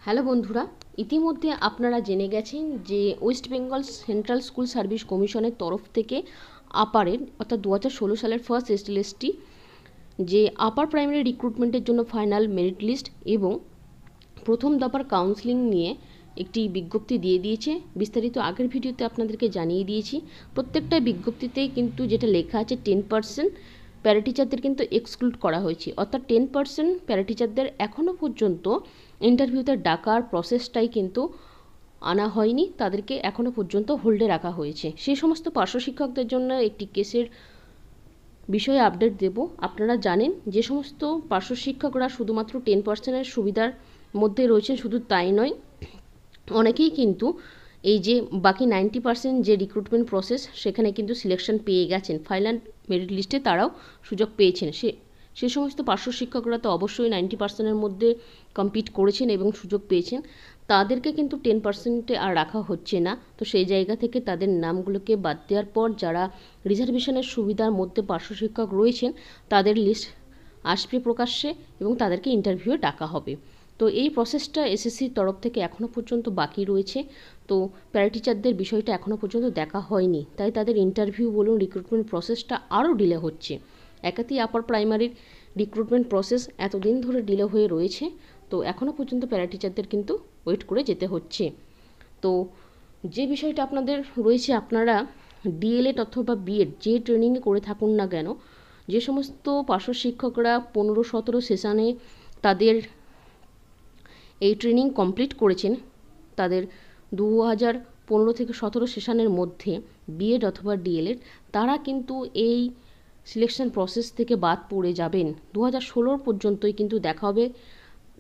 Hello বন্ধুরা, ইতিমধ্যে আপনারা জেনে গেছেন যে West Bengal central school service কমিশনের তরফ থেকে আপারের অর্থাৎ 2016 সালের ফার্স্ট এসএলএসটি যে আপার প্রাইমারি রিক্রুটমেন্টের জন্য ফাইনাল মেরিট লিস্ট এবং প্রথম দফার কাউন্সেলিং নিয়ে একটি বিজ্ঞপ্তি দিয়ে দিয়েছে। বিস্তারিত আগের ভিডিওতে আপনাদেরকে জানিয়ে দিয়েছি। প্রত্যেকটা বিজ্ঞপ্তিতেই কিন্তু যেটা লেখা আছে 10% প্যারাটিচারদের কিন্তু এক্সক্লুড করা হয়েছে, অর্থাৎ 10% প্যারাটিচারদের এখনও পর্যন্ত ইন্টারভিউতে ডাকার প্রসেসটাই কিন্তু আনা হয়নি, তাদেরকে এখনও পর্যন্ত হোল্ডে রাখা হয়েছে। সেই সমস্ত পার্শ্ব শিক্ষকদের জন্য একটি কেসের বিষয়ে আপডেট দেব। আপনারা জানেন যে সমস্ত পার্শ্ব শিক্ষকরা শুধুমাত্র 10%-এর সুবিধার মধ্যে রয়েছেন, শুধু তাই নয়, অনেকেই কিন্তু এই যে বাকি 90% যে রিক্রুটমেন্ট প্রসেস সেখানে কিন্তু সিলেকশন পেয়ে গেছেন, ফাইনাল মেরিট লিস্টে তারাও সুযোগ পেয়েছেন। সে সমস্ত পার্শ্ব শিক্ষকরা তো অবশ্যই 90%-এর মধ্যে কমপ্লিট করেছেন এবং সুযোগ পেয়েছেন, তাদেরকে কিন্তু 10%-এ আর রাখা হচ্ছে না। তো সেই জায়গা থেকে তাদের নামগুলোকে বাদ দেওয়ার পর যারা রিজার্ভেশনের সুবিধার মধ্যে পার্শ্ব শিক্ষক রয়েছেন তাদের লিস্ট আসবে প্রকাশ্যে এবং তাদেরকে ইন্টারভিউয়ে ডাকা হবে। তো এই প্রসেসটা এসএসসির তরফ থেকে এখনও পর্যন্ত বাকি রয়েছে। তো প্যারাটিচারদের বিষয়টা এখনও পর্যন্ত দেখা হয়নি, তাই তাদের ইন্টারভিউ বলুন রিক্রুটমেন্ট প্রসেসটা আরও ডিলে হচ্ছে। একাতেই আপার প্রাইমারির রিক্রুটমেন্ট প্রসেস এতদিন ধরে ডিলে হয়ে রয়েছে, তো এখনও পর্যন্ত প্যারাটিচারদের কিন্তু ওয়েট করে যেতে হচ্ছে। তো যে বিষয়টা আপনাদের রয়েছে, আপনারা ডিএলএড অথবা বিএড যে ট্রেনিংয়ে করে থাকুন না কেন, যে সমস্ত পার্শ্ব শিক্ষকরা 15-17 সেশনে তাদের এই ট্রেনিং কমপ্লিট করেছেন, তাদের 2015 থেকে 17 সেশনের মধ্যে বিএড অথবা ডিএলএড, তারা কিন্তু এই সিলেকশন প্রসেস থেকে বাদ পড়ে যাবেন। 2016 পর্যন্তই কিন্তু দেখা হবে,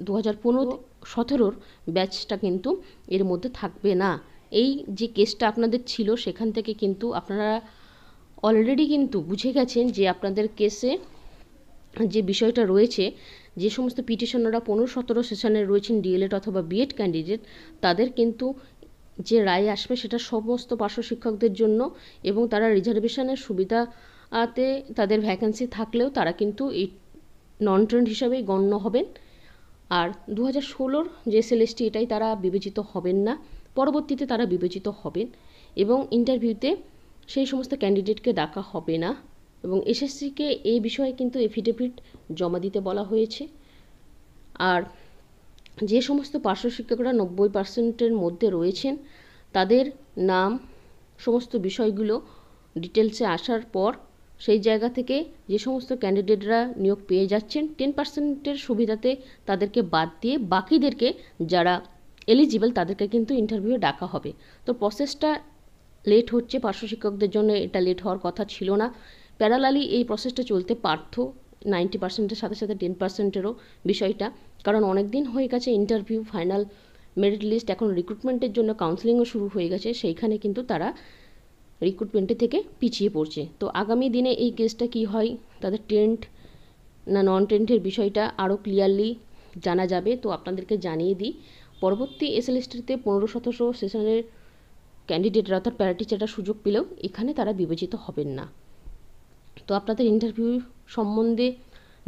2015-17 ব্যাচটা কিন্তু এর মধ্যে থাকবে না। এই যে কেসটা আপনাদের ছিল সেখান থেকে কিন্তু আপনারা অলরেডি কিন্তু বুঝে গেছেন যে আপনাদের কেসে যে বিষয়টা রয়েছে, যে সমস্ত পিটিশনাররা 15-17 সেশনে রয়েছেন ডিএলএড অথবা বিএড ক্যান্ডিডেট, তাদের কিন্তু যে রায় আসবে সেটা সমস্ত পার্শ্ব শিক্ষকদের জন্য, এবং তারা রিজার্ভেশনের সুবিধাতে তাদের ভ্যাকেন্সি থাকলেও তারা কিন্তু এই নন ট্রেন্ড হিসাবেই গণ্য হবেন। আর 2016 যে এসএলএসটি এটাই তারা বিবেচিত হবেন না, পরবর্তীতে তারা বিবেচিত হবেন এবং ইন্টারভিউতে সেই সমস্ত ক্যান্ডিডেটকে ডাকা হবে না। এবং এসএসসিকে এই বিষয়ে কিন্তু এফিডেভিট জমা দিতে বলা হয়েছে। আর যে সমস্ত পার্শ্ব শিক্ষকরা 90%-এর মধ্যে রয়েছেন তাদের নাম সমস্ত বিষয়গুলো ডিটেলসে আসার পর সেই জায়গা থেকে যে সমস্ত ক্যান্ডিডেটরা নিয়োগ পেয়ে যাচ্ছেন 10%-এর সুবিধাতে তাদেরকে বাদ দিয়ে বাকিদেরকে যারা এলিজিবল তাদেরকে কিন্তু ইন্টারভিউ ডাকা হবে। তো প্রসেসটা লেট হচ্ছে, পার্শ্ব শিক্ষকদের জন্য এটা লেট হওয়ার কথা ছিল না। প্যারালালি এই প্রসেসটা চলতে পারত 90%-এর সাথে সাথে 10%-এরও বিষয়টা, কারণ অনেক দিন হয়ে গেছে ইন্টারভিউ, ফাইনাল মেরিট লিস্ট, এখন রিক্রুটমেন্টের জন্য কাউন্সেলিংও শুরু হয়ে গেছে, সেইখানে কিন্তু তারা রিক্রুটমেন্টের থেকে পিছিয়ে পড়ছে। তো আগামী দিনে এই কেসটা কি হয়, তাদের ট্রেন্ড না নন ট্রেন্ডের বিষয়টা আরও ক্লিয়ারলি জানা যাবে। তো আপনাদেরকে জানিয়ে দিই, পরবর্তী এসএলএসটিতে 15-17 সেশনের ক্যান্ডিডেটরা অর্থাৎ প্যারাটিচাররা সুযোগ পেলেও এখানে তারা বিবেচিত হবেন না। তো আপনাদের ইন্টারভিউ সম্বন্ধে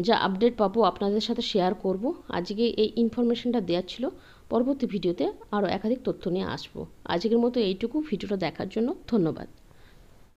যা আপডেট পাবো আপনাদের সাথে শেয়ার করব। আজকে এই ইনফরমেশনটা দেওয়ার ছিল, পরবর্তী ভিডিওতে আরও একাধিক তথ্য নিয়ে আসবো। আজকের মতো এইটুকু। ভিডিওটা দেখার জন্য ধন্যবাদ।